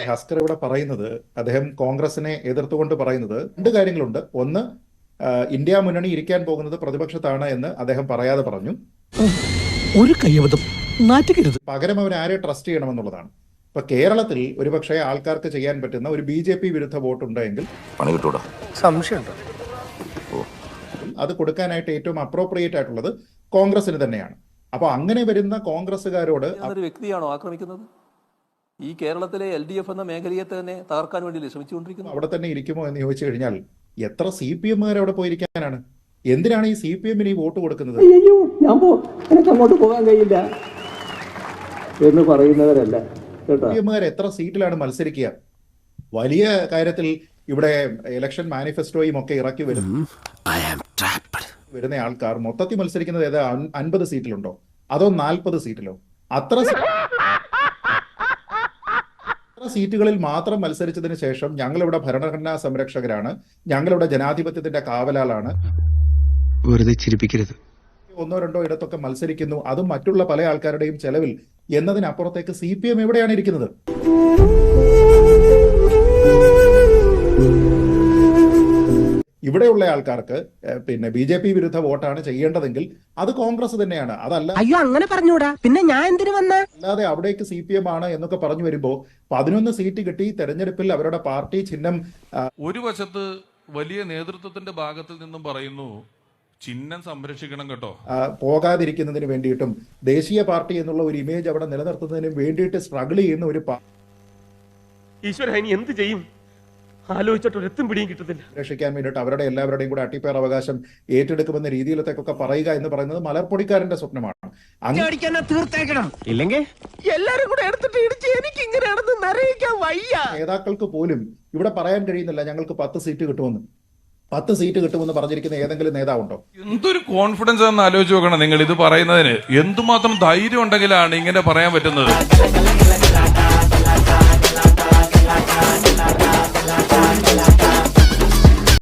ഹസ്കർ ഇവിടെ പറയുന്നത്, അദ്ദേഹം കോൺഗ്രസിനെ എതിർത്തുകൊണ്ട് പറയുന്നത് രണ്ട് കാര്യങ്ങളുണ്ട്. ഒന്ന്, ഇന്ത്യ മുന്നണി ഇരിക്കാൻ പോകുന്നത് പ്രതിപക്ഷത്താണ് എന്ന് അദ്ദേഹം പറയാതെ പറഞ്ഞു. ഒരു കയ്യബദ്ധം നാറ്റുകരുത്. പകരം അവർ ആരെ ട്രസ്റ്റ് ചെയ്യണമെന്നുള്ളതാണ്. ഇപ്പൊ കേരളത്തിൽ ഒരുപക്ഷെ ആൾക്കാർക്ക് ചെയ്യാൻ പറ്റുന്ന ഒരു BJP വിരുദ്ധ വോട്ട് ഉണ്ടെങ്കിൽ സംശയമുണ്ടോ? അത് കൊടുക്കാനായിട്ട് ഏറ്റവും അപ്രോപ്രിയേറ്റ് ആയിട്ടുള്ളത് കോൺഗ്രസിന് തന്നെയാണ്. അപ്പൊ അങ്ങനെ വരുന്ന കോൺഗ്രസ്സുകാരോട് ഒരു വ്യക്തിയാണോ ആക്രമിക്കുന്നത്? ഈ കേരളത്തിലെ LDF എന്ന മേഖലയെ തന്നെ തകർക്കാൻ വേണ്ടി ശ്രമിച്ചുകൊണ്ടിരിക്കുന്നു. അവിടെ തന്നെ ഇരിക്കുമോ എന്ന് ചോദിച്ചു കഴിഞ്ഞാൽ എത്ര CPM അവിടെ പോയിരിക്കാനാണ്? എന്തിനാണ് ഈ CPM ഈ വോട്ട് കൊടുക്കുന്നത്? എനിക്ക് അങ്ങോട്ട് പോകാൻ കഴിയില്ല എന്ന് പറയുന്നവരല്ല. CPM എത്ര സീറ്റിലാണ് മത്സരിക്കുക? വലിയ കാര്യത്തിൽ ഇവിടെ ഇലക്ഷൻ മാനിഫെസ്റ്റോയും ഒക്കെ ഇറക്കി വരുന്ന ആൾക്കാർ മൊത്തത്തിൽ മത്സരിക്കുന്നത് ഏതാ? 50 സീറ്റിലുണ്ടോ അതോ 40 സീറ്റിലോ? അത്ര സീറ്റുകളിൽ മാത്രം മത്സരിച്ചതിന് ശേഷം ഞങ്ങളിവിടെ ഭരണഘടനാ സംരക്ഷകരാണ്, ഞങ്ങളിവിടെ ജനാധിപത്യത്തിന്റെ കാവലാളാണ്, വെറുതെ ചിരിപ്പിക്കരുത്, ഒന്നോ രണ്ടോ ഇടത്തൊക്കെ മത്സരിക്കുന്നു, അതും മറ്റുള്ള പല ആൾക്കാരുടെയും ചെലവിൽ എന്നതിനപ്പുറത്തേക്ക് CPM എവിടെയാണ് ഇരിക്കുന്നത്? ഇവിടെയുള്ള ആൾക്കാർക്ക് പിന്നെ BJP വിരുദ്ധ വോട്ടാണ് ചെയ്യേണ്ടതെങ്കിൽ അത് കോൺഗ്രസ് തന്നെയാണ്. അതല്ല അയ്യോ അങ്ങനെ പറഞ്ഞൂടാ, പിന്നെ ഞാൻ എന്തിനു വന്ന? അല്ലാതെ അവിടേക്ക് CPM ആണ് എന്നൊക്കെ പറഞ്ഞു വരുമ്പോ 11 സീറ്റ് കിട്ടി, തെരഞ്ഞെടുപ്പിൽ അവരുടെ പാർട്ടി ചിഹ്നം ഒരു വശത്ത് വലിയ നേതൃത്വത്തിന്റെ ഭാഗത്തിൽ നിന്നും പറയുന്നു ചിഹ്നം സംരക്ഷിക്കണം കേട്ടോ, പോകാതിരിക്കുന്നതിന് വേണ്ടിയിട്ടും ദേശീയ പാർട്ടി എന്നുള്ള ഒരു ഇമേജ് അവിടെ നിലനിർത്തുന്നതിന് വേണ്ടിയിട്ട് സ്ട്രഗിൾ ചെയ്യുന്ന ഒരു ഈശ്വര ഇനി എന്ത് ചെയ്യും ആലോചിച്ചിട്ട് ഒരെത്തും പിടിയും കിട്ടുന്നില്ല. രക്ഷിക്കാൻ വേണ്ടിയിട്ട് അവരുടെ എല്ലാവരുടെയും കൂടെ അട്ടിപ്പേർ അവകാശം ഏറ്റെടുക്കുമെന്ന രീതിയിലത്തേക്കൊക്കെ പറയുക എന്ന് പറയുന്നത് മലർപ്പൊടിക്കാരന്റെ സ്വപ്നമാണ്. ഇല്ലെങ്കിൽ എല്ലാരും കൂടെ എടുത്തിട്ട് ഇടിച്ച് എനിക്ക് ഇങ്ങനെയാണെന്ന് നിറയിക്കാൻ വയ്യ. നേതാക്കൾക്ക് പോലും ഇവിടെ പറയാൻ കഴിയുന്നില്ല ഞങ്ങൾക്ക് 10 സീറ്റ് കിട്ടുമെന്ന്. 10 സീറ്റ് കിട്ടുമെന്ന് പറഞ്ഞിരിക്കുന്ന ഏതെങ്കിലും നേതാവുണ്ടോ? എന്തൊരു കോൺഫിഡൻസ് ആണെന്ന് ആലോചിച്ച് നോക്കണം നിങ്ങൾ. ഇത് പറയുന്നതിന് എന്തുമാത്രം ധൈര്യം ഉണ്ടെങ്കിലാണ് ഇങ്ങനെ പറയാൻ പറ്റുന്നത്.